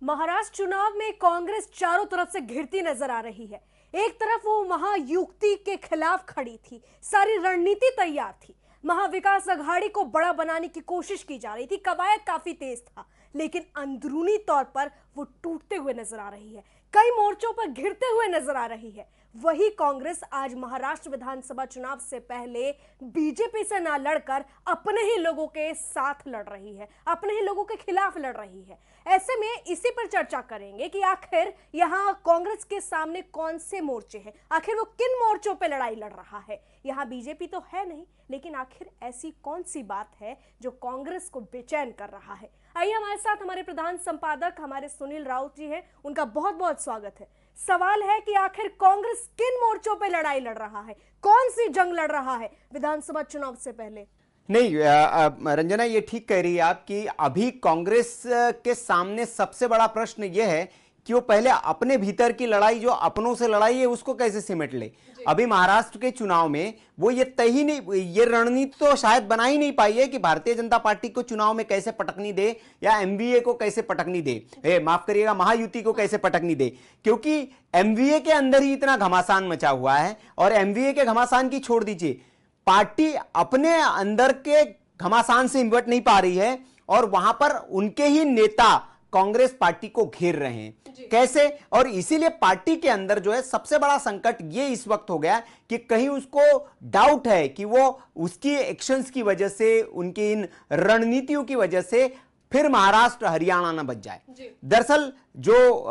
महाराष्ट्र चुनाव में कांग्रेस चारों तरफ से घिरती नजर आ रही है। एक तरफ वो महायुति के खिलाफ खड़ी थी, सारी रणनीति तैयार थी, महाविकास अघाड़ी को बड़ा बनाने की कोशिश की जा रही थी, कवायद काफी तेज था, लेकिन अंदरूनी तौर पर वो टूटते हुए नजर आ रही है, कई मोर्चों पर घिरते हुए नजर आ रही है। वही कांग्रेस आज महाराष्ट्र विधानसभा चुनाव से पहले बीजेपी से ना लड़कर अपने ही लोगों के साथ लड़ रही है, अपने ही लोगों के खिलाफ लड़ रही है। ऐसे में इसी पर चर्चा करेंगे कि आखिर यहां कांग्रेस के सामने कौन से मोर्चे हैं, आखिर वो किन मोर्चों पे लड़ाई लड़ रहा है। यहां बीजेपी तो है नहीं, लेकिन आखिर ऐसी कौन सी बात है जो कांग्रेस को बेचैन कर रहा है। आइए हमारे साथ हमारे प्रधान संपादक हमारे सुनील राउत जी हैं, उनका बहुत बहुत स्वागत है। सवाल है कि आखिर कांग्रेस किन मोर्चों पे लड़ाई लड़ रहा है, कौन सी जंग लड़ रहा है विधानसभा चुनाव से पहले। नहीं रंजना, ये ठीक कह रही है आप कि अभी कांग्रेस के सामने सबसे बड़ा प्रश्न ये है कि वो पहले अपने भीतर की लड़ाई, जो अपनों से लड़ाई है, उसको कैसे सिमट ले। अभी महाराष्ट्र के चुनाव में वो ये तय ही नहीं, ये रणनीति तो शायद बना ही नहीं पाई है कि भारतीय जनता पार्टी को चुनाव में कैसे पटकनी दे या एमवीए को कैसे पटकनी दे, माफ करिएगा, महायुति को कैसे पटकनी दे, क्योंकि एमवीए के अंदर ही इतना घमासान मचा हुआ है। और एमवीए के घमासान की छोड़ दीजिए, पार्टी अपने अंदर के घमासान से निपट नहीं पा रही है और वहां पर उनके ही नेता कांग्रेस पार्टी को घेर रहे हैं। कैसे? और इसीलिए पार्टी के अंदर जो है सबसे बड़ा संकट ये इस वक्त हो गया कि कहीं उसको डाउट है कि वो उसकी एक्शंस की वजह से, उनकी इन रणनीतियों की वजह से फिर महाराष्ट्र हरियाणा न बच जाए। दरअसल जो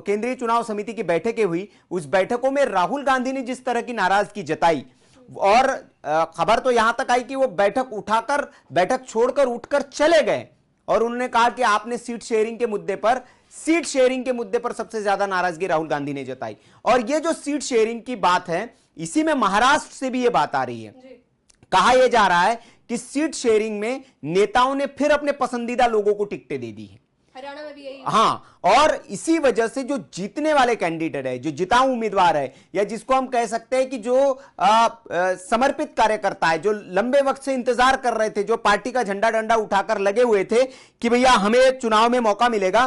केंद्रीय चुनाव समिति की बैठकें हुई, उस बैठकों में राहुल गांधी ने जिस तरह की नाराजगी जताई, और खबर तो यहां तक आई कि वो बैठक छोड़कर उठकर चले गए और उन्होंने कहा कि आपने सीट शेयरिंग के मुद्दे पर सबसे ज्यादा नाराजगी राहुल गांधी ने जताई। और ये जो सीट शेयरिंग की बात है, इसी में महाराष्ट्र से भी ये बात आ रही है। कहा यह जा रहा है कि सीट शेयरिंग में नेताओं ने फिर अपने पसंदीदा लोगों को टिकटें दे दी है। हरियाणा में भी यही है। हाँ, और इसी वजह से जो जीतने वाले कैंडिडेट है, जो जिताऊ उम्मीदवार है, या जिसको हम कह सकते हैं कि जो समर्पित कार्यकर्ता है, जो लंबे वक्त से इंतजार कर रहे थे, जो पार्टी का झंडा डंडा उठाकर लगे हुए थे कि भैया हमें चुनाव में मौका मिलेगा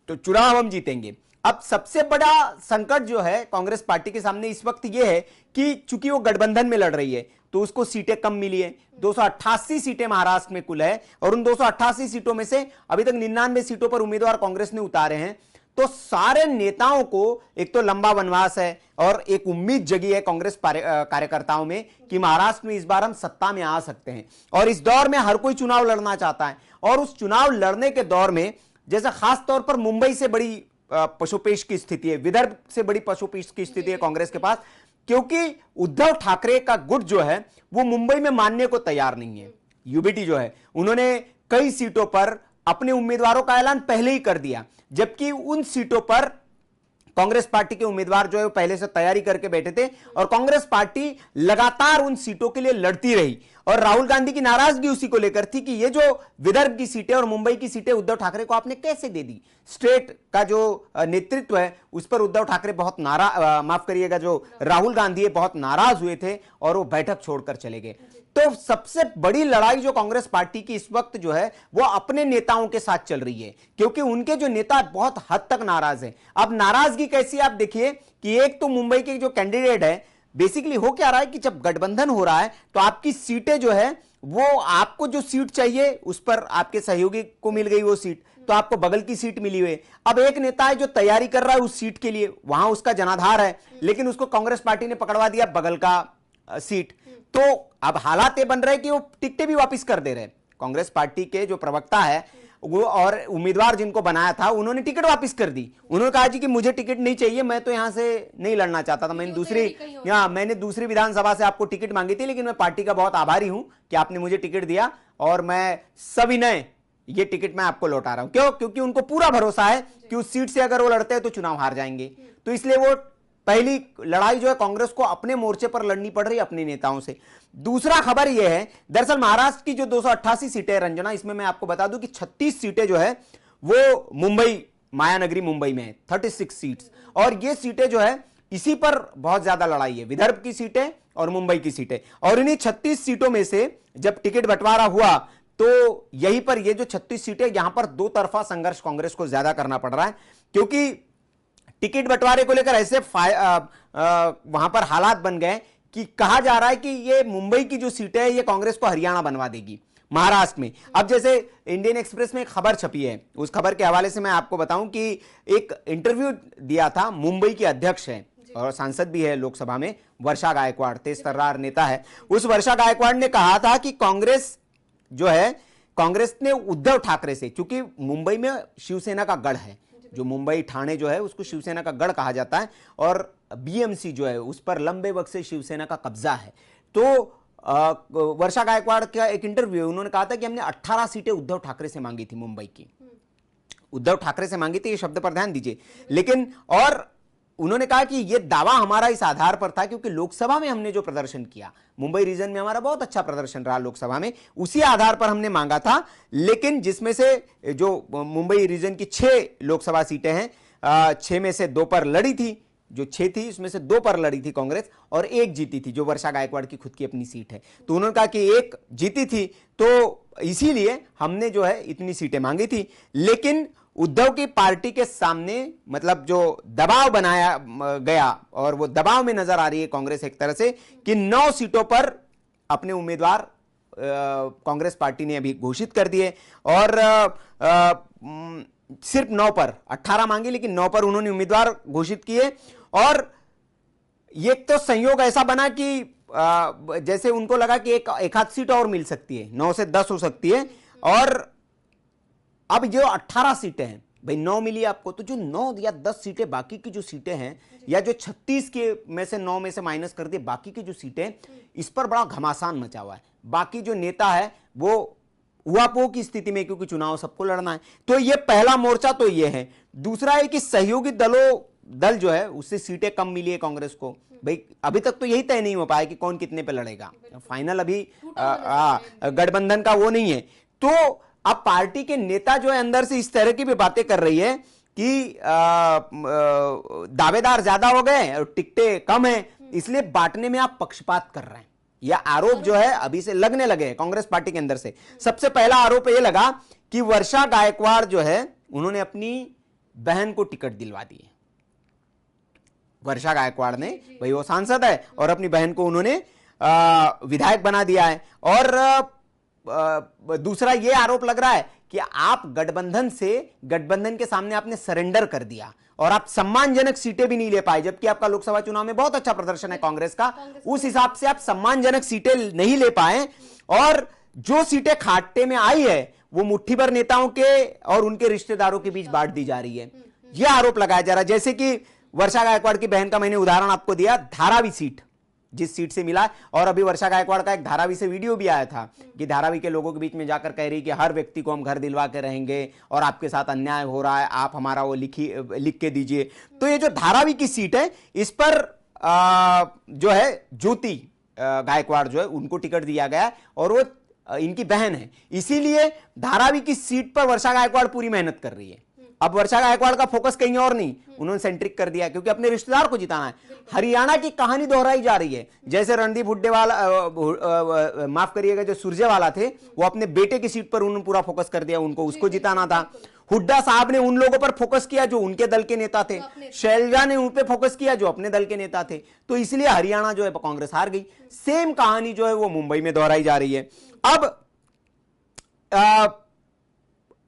तो चुनाव हम जीतेंगे। अब सबसे बड़ा संकट जो है कांग्रेस पार्टी के सामने इस वक्त यह है कि चूंकि वो गठबंधन में लड़ रही है तो उसको सीटें कम मिली है। 288 सीटें महाराष्ट्र में कुल है और उन 288 सीटों में से अभी तक 99 सीटों पर उम्मीदवार कांग्रेस ने उतारे हैं। तो सारे नेताओं को एक तो लंबा वनवास है और एक उम्मीद जगी है कांग्रेस कार्यकर्ताओं में कि महाराष्ट्र में इस बार हम सत्ता में आ सकते हैं। और इस दौर में हर कोई चुनाव लड़ना चाहता है, और उस चुनाव लड़ने के दौर में जैसे खास तौर पर मुंबई से बड़ी पशुपेश की स्थिति है, विदर्भ से बड़ी पशुपेश की स्थिति है कांग्रेस के पास, क्योंकि उद्धव ठाकरे का गुट जो है वो मुंबई में मानने को तैयार नहीं है। यूबीटी जो है, उन्होंने कई सीटों पर अपने उम्मीदवारों का ऐलान पहले ही कर दिया, जबकि उन सीटों पर कांग्रेस पार्टी के उम्मीदवार जो है वो पहले से तैयारी करके बैठे थे और कांग्रेस पार्टी लगातार उन सीटों के लिए लड़ती रही। और राहुल गांधी की नाराजगी उसी को लेकर थी कि ये जो विदर्भ की सीटें और मुंबई की सीटें उद्धव ठाकरे को आपने कैसे दे दी। स्टेट का जो नेतृत्व है उस पर उद्धव ठाकरे बहुत माफ करिएगा, जो राहुल गांधी है बहुत नाराज हुए थे और वो बैठक छोड़कर चले गए। तो सबसे बड़ी लड़ाई जो कांग्रेस पार्टी की इस वक्त जो है वो अपने नेताओं के साथ चल रही है, क्योंकि उनके जो नेता बहुत हद तक नाराज हैं। अब नाराजगी कैसी है आप देखिए कि एक तो मुंबई के जो कैंडिडेट है, बेसिकली हो क्या रहा है कि जब गठबंधन हो रहा है तो आपकी सीटें जो है वो, आपको जो सीट चाहिए उस पर आपके सहयोगी को मिल गई वो सीट, तो आपको बगल की सीट मिली हुई। अब एक नेता है जो तैयारी कर रहा है उस सीट के लिए, वहां उसका जनाधार है, लेकिन उसको कांग्रेस पार्टी ने पकड़वा दिया बगल का सीट। तो अब हालात ये बन रहे हैं कि वो टिकटें भी वापस कर दे रहे हैं। कांग्रेस पार्टी के जो प्रवक्ता है वो और उम्मीदवार जिनको बनाया था उन्होंने टिकट वापस कर दी। उन्होंने कहा जी कि मुझे टिकट नहीं चाहिए, मैं तो यहां से नहीं लड़ना चाहता था, मैंने दूसरी विधानसभा से आपको टिकट मांगी थी, लेकिन मैं पार्टी का बहुत आभारी हूं कि आपने मुझे टिकट दिया और मैं सविनय ये टिकट मैं आपको लौटा रहा हूं। क्यों? क्योंकि उनको पूरा भरोसा है कि उस सीट से अगर वो लड़ते हैं तो चुनाव हार जाएंगे। तो इसलिए वो पहली लड़ाई जो है कांग्रेस को अपने मोर्चे पर लड़नी पड़ रही है अपने नेताओं से। दूसरा खबर यह है, दरअसल महाराष्ट्र की जो 288 सीटें रंजना, इसमें मैं आपको बता दूं कि 36 सीटें जो है वो मुंबई, मायानगरी मुंबई में है, 36 सीट्स। और ये सीटें जो है इसी पर बहुत ज्यादा लड़ाई है, विदर्भ की सीटें और मुंबई की सीटें। और इन्हीं 36 सीटों में से जब टिकट बंटवारा हुआ तो यहीं पर ये जो 36 सीटें, यहां पर दो तरफा संघर्ष कांग्रेस को ज्यादा करना पड़ रहा है, क्योंकि टिकट बंटवारे को लेकर ऐसे वहां पर हालात बन गए कि कहा जा रहा है कि ये मुंबई की जो सीटें है ये कांग्रेस को हरियाणा बनवा देगी, महाराष्ट्र में। अब जैसे इंडियन एक्सप्रेस में एक खबर छपी है, उस खबर के हवाले से मैं आपको बताऊं कि एक इंटरव्यू दिया था, मुंबई के अध्यक्ष है और सांसद भी है लोकसभा में, वर्षा गायकवाड़, तेज तर्रार नेता है। उस वर्षा गायकवाड़ ने कहा था कि कांग्रेस जो है, कांग्रेस ने उद्धव ठाकरे से, चूंकि मुंबई में शिवसेना का गढ़ है, जो मुंबई ठाणे जो है उसको शिवसेना का गढ़ कहा जाता है, और बीएमसी जो है उस पर लंबे वक्त से शिवसेना का कब्जा है। तो वर्षा गायकवाड़ का एक इंटरव्यू, उन्होंने कहा था कि हमने 18 सीटें उद्धव ठाकरे से मांगी थी, मुंबई की उद्धव ठाकरे से मांगी थी, ये शब्द पर ध्यान दीजिए। लेकिन और उन्होंने कहा कि यह दावा हमारा इस आधार पर था क्योंकि लोकसभा में हमने जो प्रदर्शन किया, मुंबई रीजन में हमारा बहुत अच्छा प्रदर्शन रहा लोकसभा में, उसी आधार पर हमने मांगा था। लेकिन जिसमें से जो मुंबई रीजन की 6 लोकसभा सीटें हैं, 6 में से 2 पर लड़ी थी, जो 6 थी उसमें से 2 पर लड़ी थी कांग्रेस और 1 जीती थी, जो वर्षा गायकवाड़ की खुद की अपनी सीट है। तो उन्होंने कहा कि 1 जीती थी, तो इसीलिए हमने जो है इतनी सीटें मांगी थी। लेकिन उद्धव की पार्टी के सामने मतलब जो दबाव बनाया गया, और वो दबाव में नजर आ रही है कांग्रेस एक तरह से, कि 9 सीटों पर अपने उम्मीदवार कांग्रेस पार्टी ने अभी घोषित कर दिए, और सिर्फ 9 पर, 18 मांगे लेकिन 9 पर उन्होंने उम्मीदवार घोषित किए। और ये तो संयोग ऐसा बना कि जैसे उनको लगा कि एक आध सीट और मिल सकती है, 9 से 10 हो सकती है, और अब जो 18 सीटें हैं भाई, 9 मिली आपको, तो जो 9 या 10 सीटें बाकी की जो सीटें हैं, या जो 36 के में से 9 में से माइनस कर दिए बाकी की जो सीटें, इस पर बड़ा घमासान मचा हुआ है। बाकी जो नेता है वो उहापोह की स्थिति में, क्योंकि चुनाव सबको लड़ना है। तो ये पहला मोर्चा तो ये है। दूसरा है कि सहयोगी दल जो है उससे सीटें कम मिली है कांग्रेस को। भाई अभी तक तो यही तय नहीं हो पाया कि कौन कितने पे लड़ेगा, फाइनल अभी गठबंधन का वो नहीं है। तो अब पार्टी के नेता जो है अंदर से इस तरह की भी बातें कर रही है कि दावेदार ज्यादा हो गए और टिकटें कम है, इसलिए बांटने में आप पक्षपात कर रहे हैं। यह आरोप जो है अभी से लगने लगे हैं कांग्रेस पार्टी के अंदर से। सबसे पहला आरोप यह लगा कि वर्षा गायकवाड़ जो है उन्होंने अपनी बहन को टिकट दिलवा दी है। वर्षा गायकवाड़ ने, भाई वो सांसद है और अपनी बहन को उन्होंने विधायक बना दिया है। और दूसरा ये आरोप लग रहा है कि आप गठबंधन के सामने आपने सरेंडर कर दिया और आप सम्मानजनक सीटें भी नहीं ले पाए, जबकि आपका लोकसभा चुनाव में बहुत अच्छा प्रदर्शन है कांग्रेस का। उस हिसाब से आप सम्मानजनक सीटें नहीं ले पाए, और जो सीटें खाटे में आई है वो मुट्ठी भर नेताओं के और उनके रिश्तेदारों के बीच बांट दी जा रही है। यह आरोप लगाया जा रहा है। जैसे कि वर्षा गायकवाड़ की बहन का मैंने उदाहरण आपको दिया, धारावी सीट, जिस सीट से मिला, और अभी वर्षा गायकवाड़ का एक धारावी से वीडियो भी आया था कि धारावी के लोगों के बीच में जाकर कह रही कि हर व्यक्ति को हम घर दिलवा के रहेंगे और आपके साथ अन्याय हो रहा है, आप हमारा वो लिख के दीजिए। तो ये जो धारावी की सीट है, इस पर जो है ज्योति गायकवाड़ जो है उनको टिकट दिया गया है, और वो इनकी बहन है, इसीलिए धारावी की सीट पर वर्षा गायकवाड़ पूरी मेहनत कर रही है। अब वर्षा गायकवाड़ का फोकस कहीं और नहीं, उन्होंने सेंट्रिक कर दिया क्योंकि अपने रिश्तेदार को जिताना है। हरियाणा की कहानी दोहराई जा रही है, जैसे रणदीप हुड्डेवाला, माफ करिएगा, जो सुरजेवाला थे, वो अपने बेटे की सीट पर उन्होंने पूरा फोकस कर दिया, उसको जिताना था। हुड्डा साहब ने उन लोगों पर फोकस किया जो उनके दल के नेता थे, शैलजा ने उन पे फोकस किया जो अपने दल के नेता थे, तो इसलिए हरियाणा जो है कांग्रेस हार गई। सेम कहानी जो है वो मुंबई में दोहराई जा रही है। अब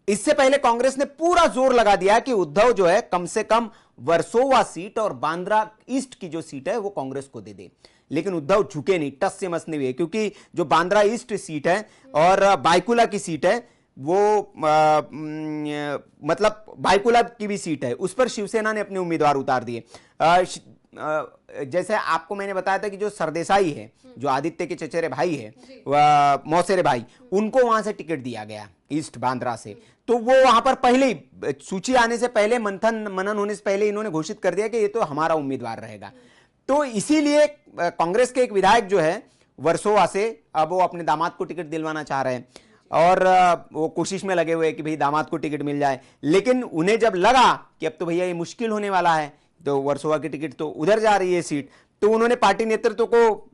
इससे पहले कांग्रेस ने पूरा जोर लगा दिया कि उद्धव जो है कम से कम वर्सोवा सीट और बांद्रा ईस्ट की जो सीट है वो कांग्रेस को दे दे, लेकिन उद्धव झुके नहीं, टस से मस नहीं हुए, क्योंकि जो बांद्रा ईस्ट सीट है और बायकुला की सीट है वो मतलब बायकुला की भी सीट है, उस पर शिवसेना ने अपने उम्मीदवार उतार दिए। जैसे आपको मैंने बताया था कि जो सरदेसाई है, जो आदित्य के चचेरे भाई है, मौसेरे भाई, उनको वहां से टिकट दिया गया ईस्ट बांद्रा से। तो वो वहां पर पहले ही सूची आने से पहले, मंथन मनन होने से पहले इन्होंने घोषित कर दिया कि ये तो हमारा उम्मीदवार रहेगा। तो इसीलिए कांग्रेस के एक विधायक जो है वर्सोवा से, अब वो अपने दामाद को टिकट दिलवाना चाह रहे हैं और वो कोशिश में लगे हुए हैं कि भाई दामाद को टिकट मिल जाए। लेकिन उन्हें जब लगा कि अब तो भैया ये मुश्किल होने वाला है, तो वर्सोवा की टिकट तो उधर जा रही है सीट, तो उन्होंने पार्टी नेतृत्व को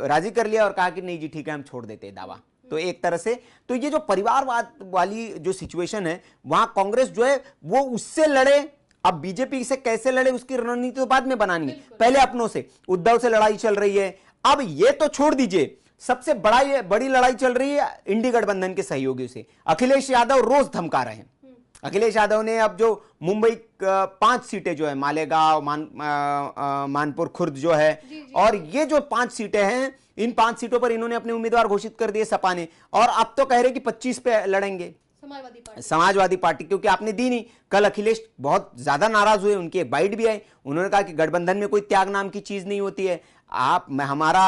राजी कर लिया और कहा कि नहीं जी ठीक है, हम छोड़ देते हैं दावा, तो एक तरह से तो ये जो परिवारवाद वाली जो सिचुएशन है, वहां कांग्रेस जो है वो उससे लड़े। अब बीजेपी से कैसे लड़े उसकी रणनीति तो बाद में बनानी है, पहले अपनों से। उद्धव से लड़ाई चल रही है। अब ये तो छोड़ दीजिए, सबसे बड़ी लड़ाई चल रही है इंडी गठबंधन के सहयोगियों से। अखिलेश यादव रोज धमका रहे हैं। अखिलेश यादव ने अब जो मुंबई 5 सीटें जो है, मालेगांव, मानपुर खुर्द जो है, और ये जो 5 सीटें हैं, इन 5 सीटों पर इन्होंने अपने उम्मीदवार घोषित कर दिए सपा ने, और अब तो कह रहे कि 25 पे लड़ेंगे समाजवादी पार्टी, क्योंकि आपने दी नहीं। कल अखिलेश बहुत ज्यादा नाराज हुए, उनकी एक बाइट भी आई, उन्होंने कहा कि गठबंधन में कोई त्याग नाम की चीज नहीं होती है। हमारा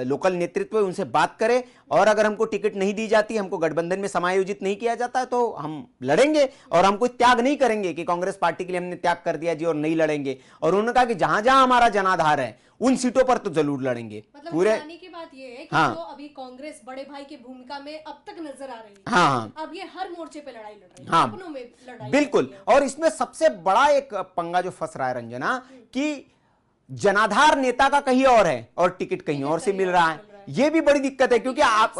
लोकल नेतृत्व उनसे बात करे, और अगर हमको टिकट नहीं दी जाती, हमको गठबंधन में समायोजित नहीं किया जाता, तो हम लड़ेंगे, और हम कोई त्याग नहीं करेंगे कि कांग्रेस पार्टी के लिए हमने त्याग कर दिया जी और नहीं लड़ेंगे। और उन्होंने कहा कि जहां जहां हमारा जनाधार है उन सीटों पर तो जरूर लड़ेंगे। मतलब पूरे की बात ये है कि हाँ, जो अभी कांग्रेस बड़े भाई की भूमिका में अब तक नजर आ रही है, हाँ, अब ये हर मोर्चे पे लड़ाई लड़ रही है, हाँ, अपनों में लड़ाई बिल्कुल। और इसमें सबसे बड़ा एक पंगा जो फंस रहा है रंजना, कि जनाधार नेता का कहीं और है और टिकट कहीं और से मिल रहा है। ये भी बड़ी दिक्कत है, क्योंकि आप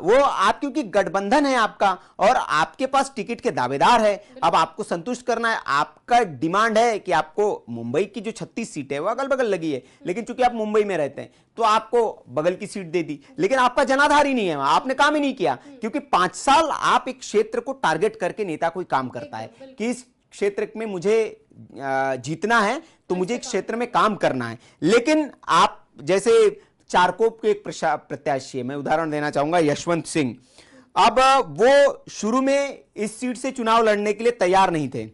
वो आप क्योंकि गठबंधन है आपका, और आपके पास टिकट के दावेदार है। अब आपको संतुष्ट करना है, आपका डिमांड है कि आपको मुंबई की जो 36 सीटें है वो अगल बगल लगी है, लेकिन चूंकि आप मुंबई में रहते हैं तो आपको बगल की सीट दे दी, लेकिन आपका जनाधार ही नहीं है, आपने काम ही नहीं किया। क्योंकि 5 साल आप एक क्षेत्र को टारगेट करके नेता कोई काम करता है कि इस क्षेत्र में मुझे जीतना है, तो मुझे एक क्षेत्र में काम करना है। लेकिन आप जैसे चारकोप के एक प्रत्याशी है, मैं उदाहरण देना चाहूंगा, यशवंत सिंह। अब वो शुरू में इस सीट से चुनाव लड़ने के लिए तैयार नहीं थे,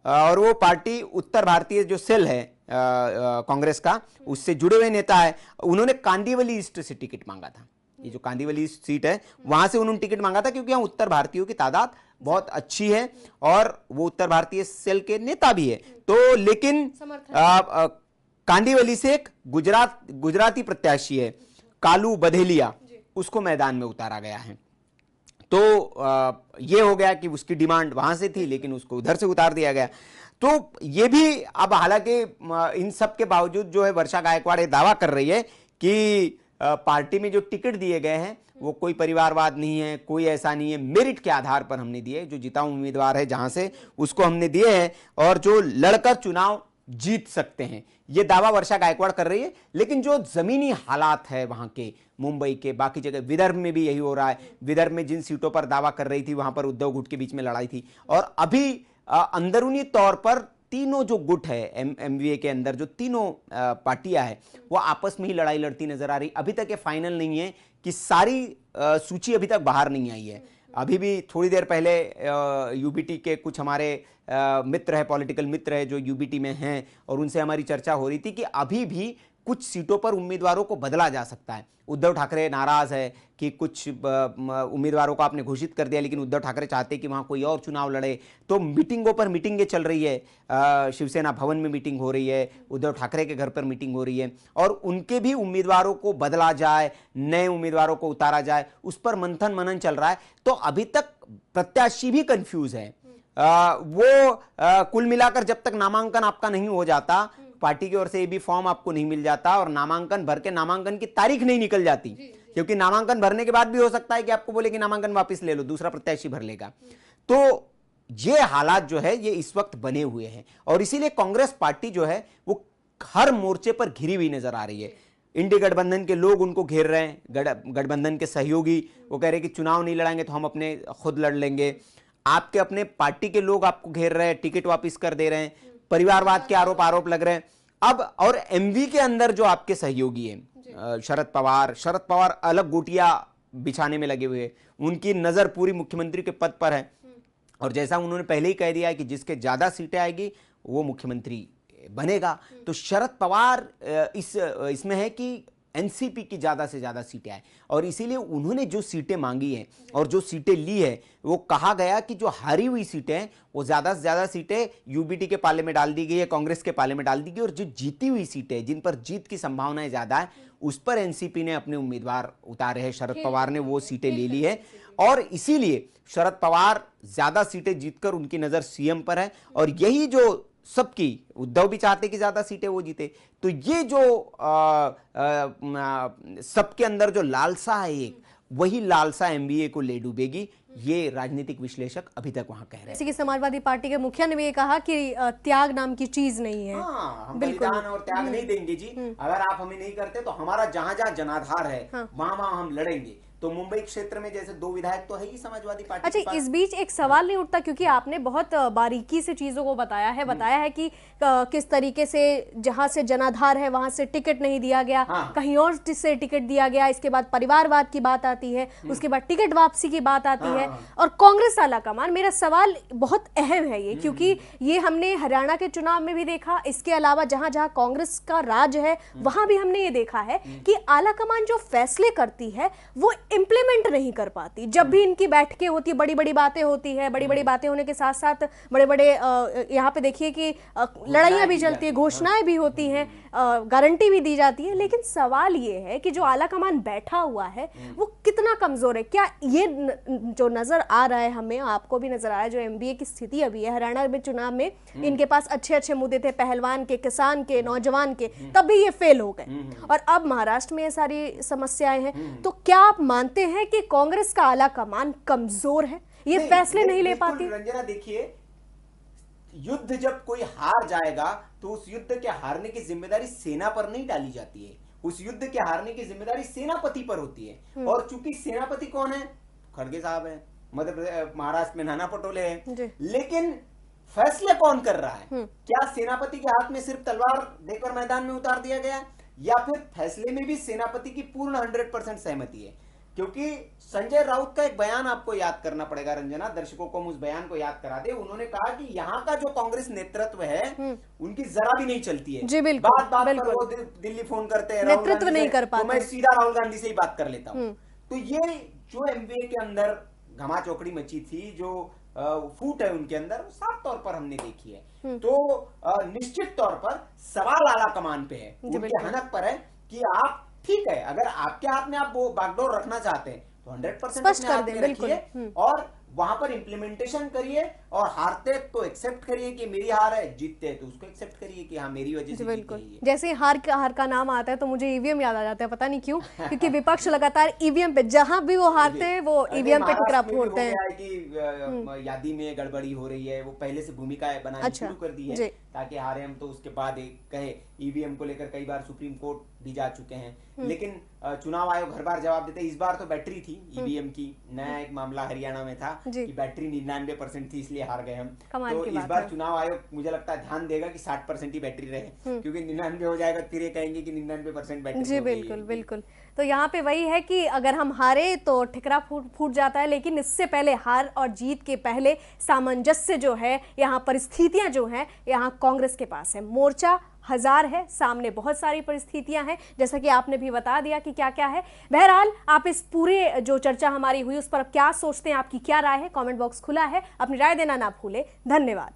और वो पार्टी उत्तर भारतीय जो सेल है कांग्रेस का, उससे जुड़े हुए नेता है। उन्होंने कांदिवली ईस्ट से टिकट मांगा था। ये जो कांदिवली सीट है वहां से उन्होंने टिकट मांगा था, क्योंकि यहाँ उत्तर भारतीयों की तादाद बहुत अच्छी है, और वो उत्तर भारतीय सेल के नेता भी है। तो लेकिन कांदिवली से एक गुजराती प्रत्याशी है, कालू बधेलिया, उसको मैदान में उतारा गया है। तो ये हो गया कि उसकी डिमांड वहां से थी, लेकिन उसको उधर से उतार दिया गया। तो ये भी अब, हालांकि इन सब के बावजूद जो है वर्षा गायकवाड़ ये दावा कर रही है कि पार्टी में जो टिकट दिए गए हैं वो कोई परिवारवाद नहीं है, कोई ऐसा नहीं है, मेरिट के आधार पर हमने दिए, जो जिता उम्मीदवार है जहां से उसको हमने दिए हैं, और जो लड़कर चुनाव जीत सकते हैं, ये दावा वर्षा गायकवाड़ कर रही है। लेकिन जो जमीनी हालात है वहां के, मुंबई के, बाकी जगह, विदर्भ में भी यही हो रहा है। विदर्भ में जिन सीटों पर दावा कर रही थी वहां पर उद्धव गुट के बीच में लड़ाई थी, और अभी अंदरूनी तौर पर तीनों जो गुट है एमवीए के अंदर, जो तीनों पार्टियां हैं, वो आपस में ही लड़ाई लड़ती नजर आ रही। अभी तक ये फाइनल नहीं है कि सारी सूची अभी तक बाहर नहीं आई है। अभी भी थोड़ी देर पहले यूबीटी के कुछ हमारे मित्र है, पॉलिटिकल मित्र है जो यूबीटी में हैं, और उनसे हमारी चर्चा हो रही थी कि अभी भी कुछ सीटों पर उम्मीदवारों को बदला जा सकता है। उद्धव ठाकरे नाराज है कि कुछ उम्मीदवारों को आपने घोषित कर दिया, लेकिन उद्धव ठाकरे चाहते हैं कि वहां कोई और चुनाव लड़े। तो मीटिंगों पर मीटिंगें चल रही है, शिवसेना भवन में मीटिंग हो रही है, उद्धव ठाकरे के घर पर मीटिंग हो रही है, और उनके भी उम्मीदवारों को बदला जाए, नए उम्मीदवारों को उतारा जाए, उस पर मंथन मनन चल रहा है। तो अभी तक प्रत्याशी भी कंफ्यूज है। कुल मिलाकर जब तक नामांकन आपका नहीं हो जाता, पार्टी की ओर से ये भी फॉर्म आपको नहीं मिल जाता, और नामांकन भर के नामांकन की तारीख नहीं निकल जाती, क्योंकि नामांकन भरने के बाद भी हो सकता है कि आपको बोले कि नामांकन वापस ले लो, दूसरा प्रत्याशी भर लेगा। तो ये हालात जो है ये इस वक्त बने हुए हैं, और इसीलिए कांग्रेस पार्टी जो है वो हर मोर्चे पर घिरी हुई नजर आ रही है। इंडी गठबंधन के लोग उनको घेर रहे हैं, गठबंधन के सहयोगी वो कह रहे हैं कि चुनाव नहीं लड़ाएंगे तो हम अपने खुद लड़ लेंगे। आपके अपने पार्टी के लोग आपको घेर रहे हैं, टिकट वापस कर दे रहे हैं, परिवारवाद के आरोप लग रहे हैं। अब और एमवी के अंदर जो आपके सहयोगी हैं, शरद पवार अलग गोटियां बिछाने में लगे हुए हैं, उनकी नजर पूरी मुख्यमंत्री के पद पर है, और जैसा उन्होंने पहले ही कह दिया है कि जिसके ज्यादा सीटें आएगी वो मुख्यमंत्री बनेगा। तो शरद पवार इसमें है कि एनसीपी की ज्यादा से ज्यादा सीटें आए, और इसीलिए उन्होंने जो सीटें मांगी हैं और जो सीटें ली है, वो कहा गया कि जो हारी हुई सीटें हैं वो ज्यादा से ज्यादा सीटें यूबीटी के पाले में डाल दी गई है, कांग्रेस के पाले में डाल दी गई, और जो जीती हुई सीटें, जिन पर जीत की संभावनाएं ज्यादा है, उस पर एनसीपी ने अपने उम्मीदवार उतारे हैं। शरद पवार ने वो सीटें ले ली है, और इसीलिए शरद पवार ज्यादा सीटें जीतकर उनकी नजर सीएम पर है, और यही जो सबकी, उद्धव भी चाहते कि ज्यादा सीटें वो जीते। तो ये जो सबके अंदर जो लालसा है एक, वही लालसा एमबीए को ले डूबेगी, ये राजनीतिक विश्लेषक अभी तक वहां कह रहे हैं। जैसे कि समाजवादी पार्टी के मुखिया ने भी ये कहा कि त्याग नाम की चीज नहीं है। हाँ, हम बलिदान और त्याग नहीं देंगे जी। अगर आप हमें नहीं करते तो हमारा जहां जहां जनाधार है वहां वहां हम लड़ेंगे। तो मुंबई क्षेत्र में जैसे 2 विधायक तो है ही समाजवादी पार्टी। अच्छा, इस बीच एक सवाल नहीं उठता, क्योंकि आपने बहुत बारीकी से चीजों को बताया है कि किस तरीके से जहां से जनाधार है वहां से टिकट नहीं दिया गया, कहीं और से टिकट दिया गया, इसके बाद परिवारवाद की बात आती है, उसके बाद टिकट वापसी की बात आती है, और कांग्रेस आलाकमान। मेरा सवाल बहुत अहम है ये, क्योंकि ये हमने हरियाणा के चुनाव में भी देखा, इसके अलावा जहां जहां कांग्रेस का राज है वहां भी हमने ये देखा है कि आलाकमान जो फैसले करती है वो इंप्लीमेंट नहीं कर पाती। जब भी इनकी बैठकें होती है, बड़ी बड़ी बातें होती है, बड़ी बड़ी बातें होने के साथ साथ बड़े बड़े यहाँ पे देखिए कि लड़ाइयाँ भी चलती है, घोषणाएं भी होती हैं, गारंटी भी दी जाती है, लेकिन सवाल ये है कि जो आलाकमान बैठा हुआ है वो कितना कमजोर है। क्या ये जो नजर आ रहा है हमें, आपको भी नजर आ रहा है, जो एमबीए की स्थिति अभी है, हरियाणा में चुनाव में इनके पास अच्छे अच्छे मुद्दे थे, पहलवान के, किसान के, नौजवान के, तब भी ये फेल हो गए, और अब महाराष्ट्र में ये सारी समस्याएं हैं। तो क्या आप मानते हैं कि कांग्रेस का आलाकमान कमजोर है, ये फैसले नहीं ले पाती? रंजना देखिए, युद्ध जब कोई हार जाएगा तो उस युद्ध के हारने की जिम्मेदारी सेना पर नहीं डाली जाती है, उस युद्ध के हारने की जिम्मेदारी सेनापति पर होती है। और चूंकि सेनापति कौन है? खड़गे साहब है, मध्य प्रदेश महाराष्ट्र में नाना पटोले हैं, लेकिन फैसले कौन कर रहा है? क्या सेनापति के हाथ में सिर्फ तलवार देकर मैदान में उतार दिया गया, या फिर फैसले में भी सेनापति की पूर्ण 100% सहमति है? क्योंकि संजय राउत का एक बयान आपको याद करना पड़ेगा रंजना, दर्शकों को हम उस बयान को याद करा दे। उन्होंने कहा कि यहाँ का जो कांग्रेस नेतृत्व है उनकी जरा भी नहीं चलती है, जी बिल्कुल, बात पर वो दिल्ली फोन करते हैं, नेतृत्व नहीं कर पाते, तो मैं सीधा राहुल गांधी से ही बात कर लेता हूँ। तो ये जो एमबीए के अंदर घमा चौकड़ी मची थी, जो फूट है उनके अंदर, साफ तौर पर हमने देखी है। तो निश्चित तौर पर सवाल आलाकमान पे है, उनके हनक पर है कि आप, ठीक है, अगर आपके हाथ में आप वो बागडोर रखना चाहते हैं तो 100% स्पष्ट कर दें, बिल्कुल, और वहां पर इंप्लीमेंटेशन करिए, और हारते तो एक्सेप्ट करिए कि मेरी हार है, जीतते तो उसको एक्सेप्ट करिए कि हाँ मेरी वजह से बिल्कुल। जैसे हार का नाम आता है तो मुझे ईवीएम याद आ जाता है, पता नहीं क्यों, क्योंकि विपक्ष लगातार ईवीएम पे, जहां भी वो हारते हैं वो ईवीएम पे ठुकरा फोड़ते हैं कि यादी में गड़बड़ी हो रही है, वो पहले से भूमिका बनानी शुरू कर दी है ताकि हारे हम, तो उसके बाद कहे ईवीएम को लेकर कई बार सुप्रीम कोर्ट भी जा चुके हैं, लेकिन चुनाव आयोग हर बार जवाब देता है। इस बार तो बैटरी थी ईवीएम की, नया एक मामला हरियाणा में था कि बैटरी 99% थी, इसलिए हार गए हम। तो इस बार चुनाव आयोग मुझे लगता है ध्यान देगा कि 60% ही बैटरी रहे, क्योंकि 99 हो जाएगा फिर ये कहेंगे कि 99% बैटरी। जी बिल्कुल बिल्कुल। तो यहाँ पे वही है कि अगर हम हारे तो ठिकरा फूट जाता है, लेकिन इससे पहले, हार और जीत के पहले सामंजस्य जो है, यहाँ परिस्थितियां जो हैं यहाँ कांग्रेस के पास है। मोर्चा हजार है, सामने बहुत सारी परिस्थितियां हैं, जैसा कि आपने भी बता दिया कि क्या क्या है। बहरहाल आप इस पूरे जो चर्चा हमारी हुई उस पर क्या सोचते हैं, आपकी क्या राय है? कमेंट बॉक्स खुला है, अपनी राय देना ना भूलें। धन्यवाद।